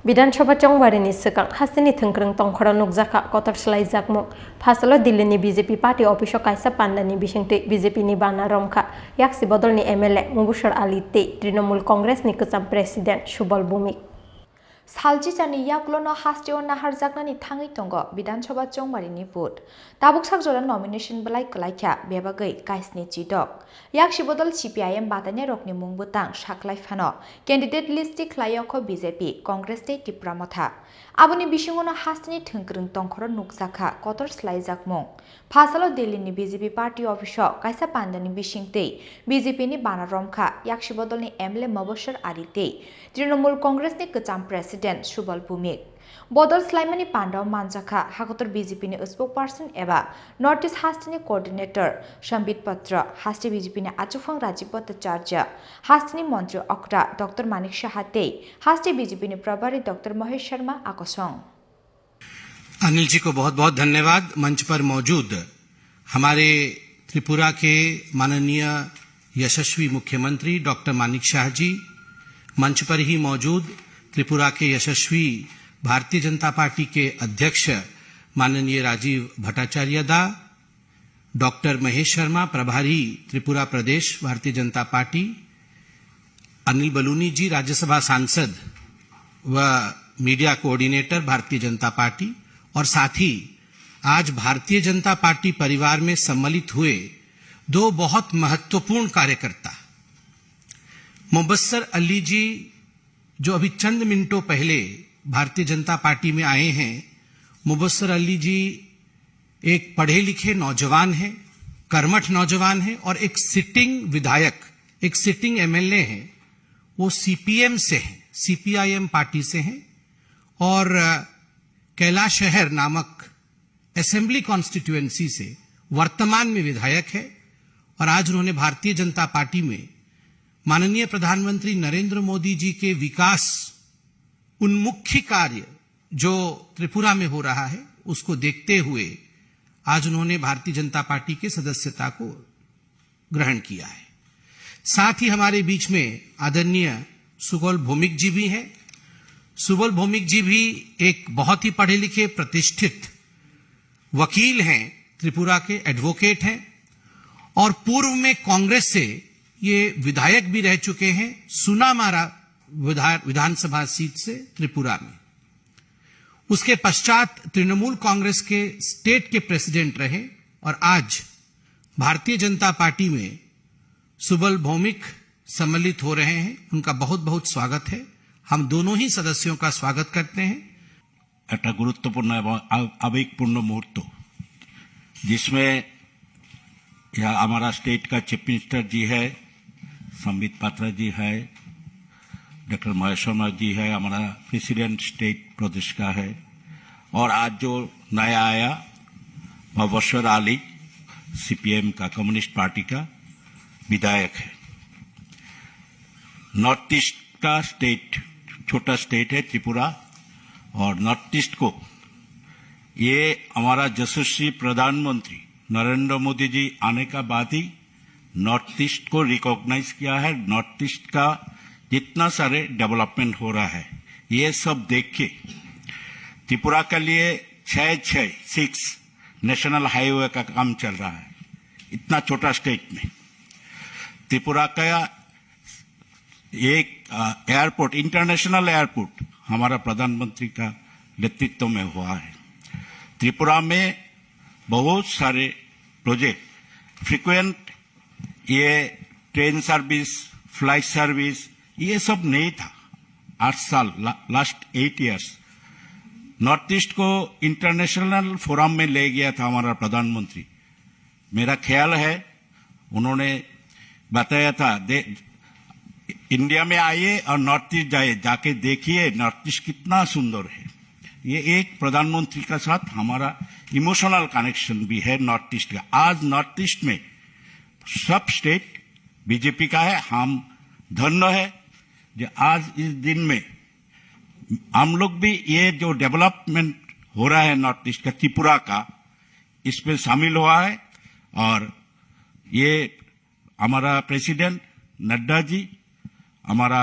विधानसभा चौबारिनि सिगां हासिनि थोंख्रों तंखरा नुकजाखा कतर स्लाइजाकमुं फासलो दिल्लीनि बीजेपी पार्टी अफिसाव कायसा पान्डानि बिसिंथि बीजेपीनि बाना रमखा याक्सि बदलनि एमएलए मुबुसर आली ते तृणमूल कांग्रेसनि गोजाम प्रेसिडेंट सुबल भौमिक सालजिजानि याक्लोनो हास्टियाव नाहारजाकनानि थाङै दंग विधानसभा चौबारिनि बुट दाबुक साकजरा नमिनेशन बलाय कलायख्या बेबागै काइसनि चिदक याक्सि बदल सीपीआईएम बादायनाय रकनि मुंबुतां साख्लाय फानो कैंडिडेट लिस्ट ख्लायखो बीजेपी कांग्रेस ते टिप्रा मथा आबुनि बिसिङावनो हास्टिनि थोंख्रों तंखर नुकजाखा कतर स्लाइजाकमुं फासालो दिल्लीनि बीजेपी पार्टी अफिसाव कायसा पान्डानि बिसिंथि बीजेपीनि बाना रमखा याक्सि बदलनि एमएलए मुबुसर आली ते तृणमूल कांग्रेसनि गोजाम प्रेसिडेंट सुबल भौमिक बदल स्लाइमानि पान्डाव मानजाखा हाकतर बीजेपीनि स्पोक पर्सन एबा नॉर्थ ईस्ट हास्टिनि कोऑर्डिनेटर संबित पत्र हास्टि बीजेपीनि आचुफां राजीव भट्टाचार्य हास्टिनि मंत्री अक्रा डॉक्टर मानिक शाहते हास्टि बीजेपीनि प्रभारी डॉक्टर महेश शर्मा आकोसों। अनिल जी को बहुत बहुत धन्यवाद। मंच पर मौजूद हमारे त्रिपुरा के माननीय यशस्वी मुख्यमंत्री डॉक्टर मानिक शाह जी, मंच पर ही मौजूद त्रिपुरा के यशस्वी भारतीय जनता पार्टी के अध्यक्ष माननीय राजीव भट्टाचार्य दा, डॉक्टर महेश शर्मा प्रभारी त्रिपुरा प्रदेश भारतीय जनता पार्टी, अनिल बलूनी जी राज्यसभा सांसद व media coordinator Bharatiya Janata party, और साथ ही आज भारतीय जनता पार्टी परिवार में सम्मिलित हुए दो बहुत महत्वपूर्ण कार्यकर्ता मुबस्सर अली जी जो अभी चंद मिनटों पहले भारतीय जनता पार्टी में आए हैं। मुबस्सर अली जी एक पढ़े लिखे नौजवान हैं, कर्मठ नौजवान हैं और एक सिटिंग विधायक, एक सिटिंग एमएलए हैं। वो सीपीएम से हैं, सीपीआईएम पार्टी से हैं और कैलाश शहर नामक असेंबली कॉन्स्टिट्यूएंसी से वर्तमान में विधायक है। और आज उन्होंने भारतीय जनता पार्टी में माननीय प्रधानमंत्री नरेंद्र मोदी जी के विकास उन्मुखी कार्य जो त्रिपुरा में हो रहा है उसको देखते हुए आज उन्होंने भारतीय जनता पार्टी के सदस्यता को ग्रहण किया है। साथ ही हमारे बीच में आदरणीय सुबल भौमिक जी भी हैं। सुबल भौमिक जी भी एक बहुत ही पढ़े लिखे प्रतिष्ठित वकील हैं, त्रिपुरा के एडवोकेट हैं और पूर्व में कांग्रेस से ये विधायक भी रह चुके हैं सुनामारा विधानसभा सीट से त्रिपुरा में। उसके पश्चात तृणमूल कांग्रेस के स्टेट के प्रेसिडेंट रहे और आज भारतीय जनता पार्टी में सुबल भौमिक सम्मिलित हो रहे हैं। उनका बहुत बहुत स्वागत है। हम दोनों ही सदस्यों का स्वागत करते हैं। एक गुरुत्वपूर्ण आवेगपूर्ण मुहूर्त जिसमें यह हमारा स्टेट का चीफ मिनिस्टर जी है, संबित पात्रा जी है, डॉक्टर महेश शर्मा जी है, हमारा प्रेसिडेंट स्टेट प्रदेश का है और आज जो नया आया मुबस्सर आली सीपीएम का कम्युनिस्ट पार्टी का विधायक है। नॉर्थ ईस्ट का स्टेट छोटा स्टेट है त्रिपुरा और नॉर्थ ईस्ट को ये हमारा यशस्वी प्रधानमंत्री नरेंद्र मोदी जी आने का बाद ही नॉर्थ ईस्ट को रिकॉग्नाइज किया है। नॉर्थ ईस्ट का जितना सारे डेवलपमेंट हो रहा है ये सब देख के त्रिपुरा के लिए 6 नेशनल हाईवे का काम चल रहा है। इतना छोटा स्टेट में त्रिपुरा का एक एयरपोर्ट, इंटरनेशनल एयरपोर्ट हमारा प्रधानमंत्री का नेतृत्व में हुआ है। त्रिपुरा में बहुत सारे प्रोजेक्ट फ्रीक्वेंट ये ट्रेन सर्विस, फ्लाइट सर्विस ये सब नहीं था। 8 साल लास्ट 8 इयर्स नॉर्थ ईस्ट को इंटरनेशनल फोरम में ले गया था हमारा प्रधानमंत्री। मेरा ख्याल है उन्होंने बताया था इंडिया में आइए और नॉर्थ ईस्ट जाइए, जाके देखिए नॉर्थ ईस्ट कितना सुंदर है। ये एक प्रधानमंत्री का साथ हमारा इमोशनल कनेक्शन भी है नॉर्थ ईस्ट का। आज नॉर्थ ईस्ट में सब स्टेट बीजेपी का है। हम धन्य है जो आज इस दिन में हम लोग भी ये जो डेवलपमेंट हो रहा है नॉर्थ ईस्ट का त्रिपुरा का इसमें शामिल हुआ है। और ये हमारा प्रेसिडेंट नड्डा जी, हमारा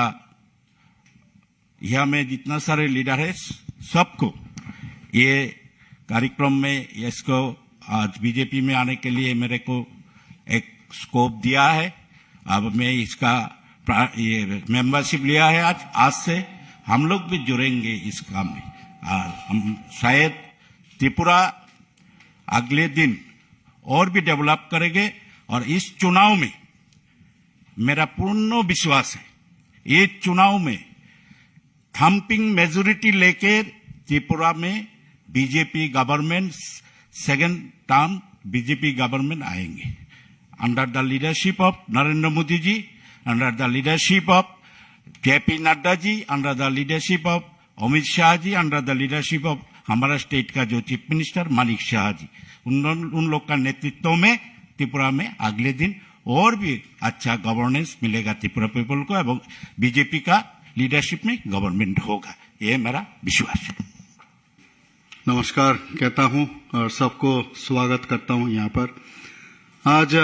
यहाँ में जितना सारे लीडर है सबको ये कार्यक्रम में इसको आज बीजेपी में आने के लिए मेरे को एक स्कोप दिया है। अब मैं इसका ये मेंबरशिप लिया है। आज से हम लोग भी जुड़ेंगे इस काम में। हम शायद त्रिपुरा अगले दिन और भी डेवलप करेंगे और इस चुनाव में मेरा पूर्ण विश्वास है, ये चुनाव में थम्पिंग मेजोरिटी लेकर त्रिपुरा में BJP government second term BJP government आएंगे under the leadership of Narendra Modi ji, under the leadership of JP Nadda ji, under the leadership of Amit Shah ji, under the leadership of हमारा स्टेट का जो चीफ मिनिस्टर मानिक शाह जी, उन लोग का नेतृत्व में त्रिपुरा में अगले दिन और भी अच्छा गवर्नेंस मिलेगा त्रिपुरा पीपल को एवं बीजेपी का लीडरशिप में गवर्नमेंट होगा, ये मेरा विश्वास है। नमस्कार कहता हूं और सबको स्वागत करता हूं यहाँ पर। आज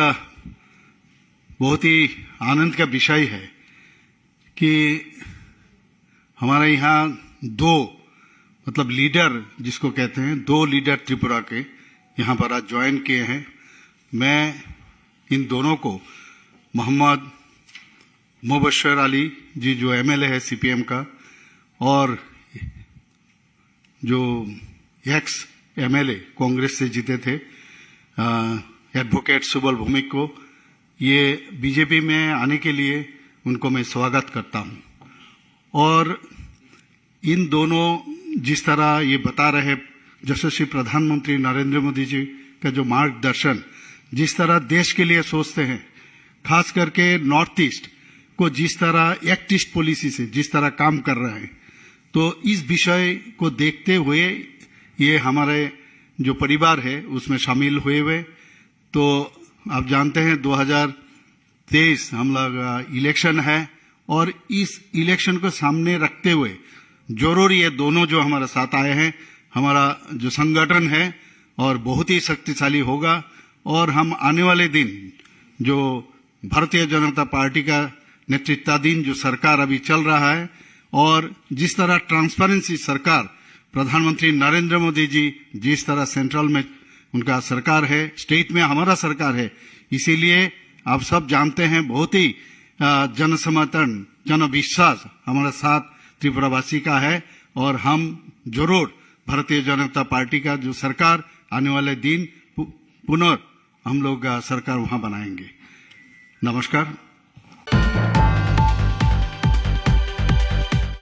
बहुत ही आनंद का विषय है कि हमारे यहाँ दो मतलब लीडर जिसको कहते हैं, दो लीडर त्रिपुरा के यहाँ पर आज ज्वाइन किए हैं। मैं इन दोनों को मोहम्मद मुबश्शिर अली जी जो एमएलए है सीपीएम का, और जो एक्स एमएलए कांग्रेस से जीते थे एडवोकेट सुबल भौमिक को, ये बीजेपी में आने के लिए उनको मैं स्वागत करता हूं। और इन दोनों जिस तरह ये बता रहे यशस्वी प्रधानमंत्री नरेंद्र मोदी जी का जो मार्गदर्शन, जिस तरह देश के लिए सोचते हैं, खास करके नॉर्थ ईस्ट को जिस तरह एक्टिस्ट पॉलिसी से जिस तरह काम कर रहे हैं, तो इस विषय को देखते हुए ये हमारे जो परिवार है उसमें शामिल हुए। तो आप जानते हैं 2023 हम लोग इलेक्शन है और इस इलेक्शन को सामने रखते हुए जरूर ये दोनों जो हमारे साथ आए हैं, हमारा जो संगठन है और बहुत ही शक्तिशाली होगा। और हम आने वाले दिन जो भारतीय जनता पार्टी का नेतृत्वाधीन जो सरकार अभी चल रहा है और जिस तरह ट्रांसपेरेंसी सरकार प्रधानमंत्री नरेंद्र मोदी जी जिस तरह सेंट्रल में उनका सरकार है, स्टेट में हमारा सरकार है, इसीलिए आप सब जानते हैं बहुत ही जनसमर्थन जनविश्वास हमारे साथ त्रिपुरावासी का है। और हम जरूर भारतीय जनता पार्टी का जो सरकार आने वाले दिन पुनः हम लोग सरकार वहां बनाएंगे। नमस्कार।